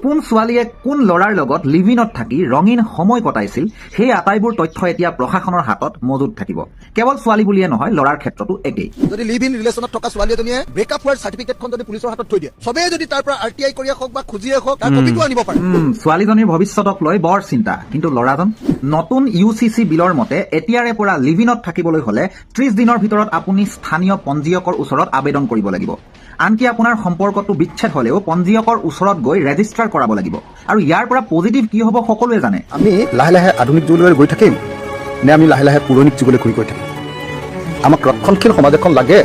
কোন ছোৱালীয়ে কোন ল'ৰাৰ লগত লিভ ইনত থাকি ৰঙীন সময় কটাইছিল সেই আটাইবোৰ তথ্য এতিয়া প্ৰশাসনৰ হাতত মজুত থাকিব। কেৱল ছোৱালী বুলিয়ে নহয়, ল'ৰাৰ ক্ষেত্ৰতো একেই। যদি লিভ ইন ৰিলেশ্যনত থকা ছোৱালী এজনীয়ে ব্ৰেকআপ হোৱাৰ চাৰ্টিফিকেটখন যদি পুলিচৰ হাতত থৈ দিয়ে, চবেই যদি তাৰ পৰা RTI কৰিয়ে হওক বা খুজিয়ে হওক তাৰ কপিটো আনিব পাৰে। ছোৱালীজনীৰ ভৱিষ্যতক লৈ বৰ চিন্তা, কিন্তু ল'ৰাজন? নতুন UCC বিলৰ মতে এতিয়াৰে পৰা লিভ ইনত থাকিবলৈ হলে 30 দিনৰ ভিতৰত আপুনি স্থানীয় পঞ্জীয়কৰ ওচৰত আবেদন কৰিব লাগিব। আনকি আপোনাৰ সম্পৰ্কটো বিচ্ছেদ হলেও পঞ্জীয়কৰ ওচৰত গৈ ৰেজিষ্টাৰ কৰাব লাগিব। আৰু ইয়াৰ পৰা পজিটিভ কি হ'ব সকলোৱে জানে। আমি লাহে লাহে আধুনিক যুগলৈ গৈ থাকিম নে আমি লাহে লাহে পৌৰাণিক যুগলৈ ঘূৰি গৈ থাকিম? আমাক ৰক্ষণশীল সমাজ এখন লাগে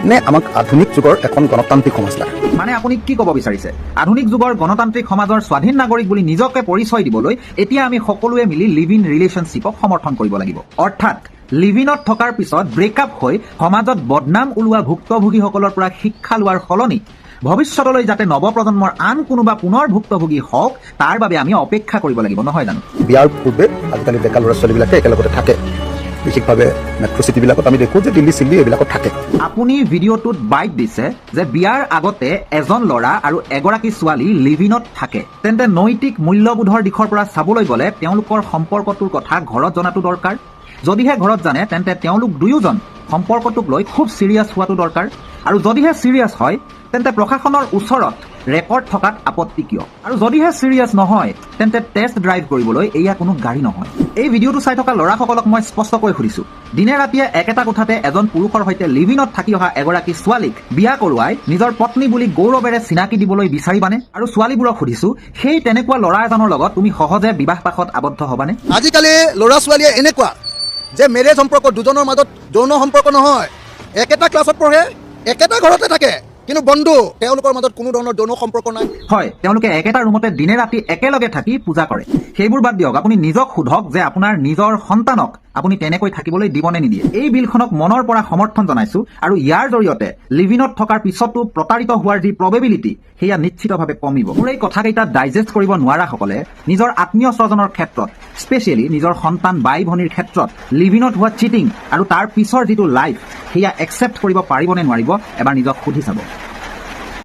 নে আমাক আধুনিক যুগৰ এখন গণতান্ত্ৰিক সমাজ লাগে? মানে আপুনি কি ক'ব বিচাৰিছে? আধুনিক যুগৰ গণতান্ত্ৰিক সমাজৰ স্বাধীন নাগৰিক বুলি নিজকে পৰিচয় দিবলৈ এতিয়া আমি সকলোৱে মিলি লিভ ইন ৰিলেশ্যনশ্বিপক সমৰ্থন কৰিব লাগিব। অৰ্থাৎ লিভ ইনত থকাৰ পিছত ব্ৰেকআপ হৈ সমাজত বদনাম ওলোৱা ভুক্তভোগীসকলৰ পৰা শিক্ষা লোৱাৰ সলনি ভৱিষ্যতলৈ যাতে নৱপ্ৰজন্মৰ আন কোনোবা পুনৰ ভুক্তভোগী হওক তাৰ বাবে আমি অপেক্ষা কৰিব লাগিব, নহয় জানো? বিয়াৰ পূৰ্বে আজিকালি ডেকা ল'ৰা ছোৱালীবিলাকে একেলগতে থাকে। বিশেষভাৱে মেট্ৰ' চিটিবিলাকত আমি দেখোঁ যে দিল্লী চিল্লী এইবিলাকত থাকে। আপুনি ভিডিঅ'টোত বাইট দিছে যে বিয়াৰ আগতে এজন ল'ৰা আৰু এগৰাকী ছোৱালী লিভ ইনত থাকে। তেন্তে নৈতিক মূল্যবোধৰ দিশৰ পৰা চাবলৈ গ'লে তেওঁলোকৰ সম্পৰ্কটোৰ কথা ঘৰত জনাটো দৰকাৰ। যদিহে ঘৰত জানে তেন্তে তেওঁলোক দুয়োজন সম্পৰ্কটোক লৈ খুব চিৰিয়াছ হোৱাটো দৰকাৰ। আৰু যদিহে চিৰিয়াছ হয় তেন্তে প্ৰশাসনৰ ওচৰত ৰেকৰ্ড থকাত আপত্তি কিয়? আৰু যদিহে চিৰিয়াছ নহয় তেন্তে টেষ্ট ড্ৰাইভ কৰিবলৈ এয়া কোনো গাড়ী নহয়। এই ভিডিঅ'টো চাই থকা ল'ৰাসকলক মই স্পষ্টকৈ সুধিছো, দিনে ৰাতিয়ে একেটা কোঠাতে এজন পুৰুষৰ সৈতে লিভ ইনত থাকি অহা এগৰাকী ছোৱালীক বিয়া কৰোৱাই নিজৰ পত্নী বুলি গৌৰৱেৰে চিনাকি দিবলৈ বিচাৰিবানে? আৰু ছোৱালীবোৰক সুধিছো, সেই তেনেকুৱা ল'ৰা এজনৰ লগত তুমি সহজে বিবাহ পাশত আবদ্ধ হবানে? আজিকালি ল'ৰা ছোৱালীয়ে এনেকুৱা যে মেৰেজ সম্পৰ্ক দুজনৰ মাজত যৌন সম্পৰ্ক নহয়, একেটা ক্লাছত পঢ়ে, একেটা ঘৰতে থাকে, কিন্তু বন্ধু তেওঁলোকৰ মাজত কোনো ধৰণৰ যৌন সম্পৰ্ক নাই। হয়, তেওঁলোকে একেটা ৰুমতে দিনে ৰাতি একেলগে থাকি পূজা কৰে। সেইবোৰ বাদ দিয়ক, আপুনি নিজক সোধক যে আপোনাৰ নিজৰ সন্তানক আপুনি তেনেকৈ থাকিবলৈ দিবনে নিদিয়ে? এই বিলখনক মনৰ পৰা সমৰ্থন জনাইছো আৰু ইয়াৰ জৰিয়তে লিভ ইনত থকাৰ পিছতো প্ৰতাৰিত হোৱাৰ যি প্ৰবেবিলিটি সেয়া নিশ্চিতভাৱে কমিব। মোৰ এই কথাকেইটা ডাইজেষ্ট কৰিব নোৱাৰাসকলে নিজৰ আত্মীয় স্বজনৰ ক্ষেত্ৰত, স্পেচিয়েলি নিজৰ সন্তান বাই ভনীৰ ক্ষেত্ৰত লিভ ইনত হোৱা চিটিং আৰু তাৰ পিছৰ যিটো লাইফ সেয়া একচেপ্ট কৰিব পাৰিব নে নোৱাৰিব এবাৰ নিজক সুধি চাব।